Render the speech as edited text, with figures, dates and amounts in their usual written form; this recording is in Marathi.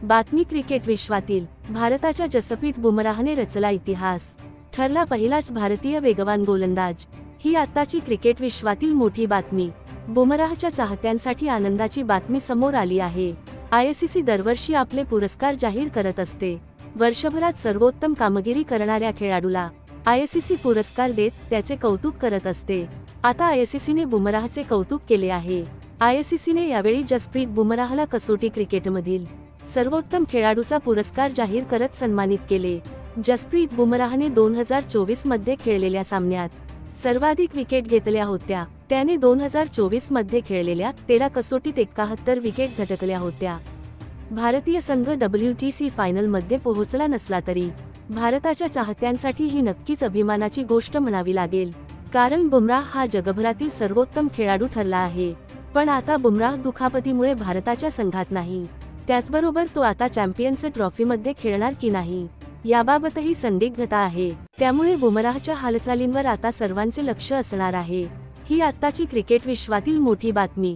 बातमी क्रिकेट विश्वातील भारताच्या जसप्रीत बुमराहने रचला इतिहास, ठरला पहिलाच भारतीय वेगवान गोलंदाज। ही आत्ताची क्रिकेट विश्वातील मोठी बातमी। बुमराहच्या चाहत्यांसाठी आनंदाची बातमी समोर आली आहे। आयसीसी दरवर्षी आपले पुरस्कार जाहीर करत असते। वर्षभरात सर्वोत्तम कामगिरी करणाऱ्या खेळाडूला आयसीसी पुरस्कार देत त्याचे कौतुक करत असते। आता आयसीसीने बुमराहचे कौतुक केले आहे। आयसीसीने यावेळी जसप्रीत बुमराहला कसोटी क्रिकेटमधील सर्वोत्तम खेळाडूचा पुरस्कार जाहीर करत सन्मानित केले। जसप्रीत बुमराहने 2024 मध्ये खेळलेल्या सामन्यात सर्वाधिक विकेट घेतल्या होत्या। त्याने 2024 मध्ये खेळलेल्या 13 कसोटीत 71 विकेट झटकल्या होत्या। भारतीय संघ WTC फायनलमध्ये पोहोचला नसला तरी भारताच्या चाहत्यांसाठी ही नक्कीच अभिमानाची गोष्ट म्हणावी लागेल, कारण बुमराह हा जगभरातील सर्वोत्तम खेळाडू ठरला आहे। पण आता बुमराह दुखापतीमुळे भारताच्या संघात नाही। त्याचबरोबर तो आता चॅम्पियन्स ट्रॉफीमध्ये खेळणार की नाही याबाबतही संदिग्धता आहे। त्यामुळे बुमराहच्या हालचालींवर आता सर्वांचे लक्ष असणार आहे। ही आत्ताची क्रिकेट विश्वातील मोठी बातमी।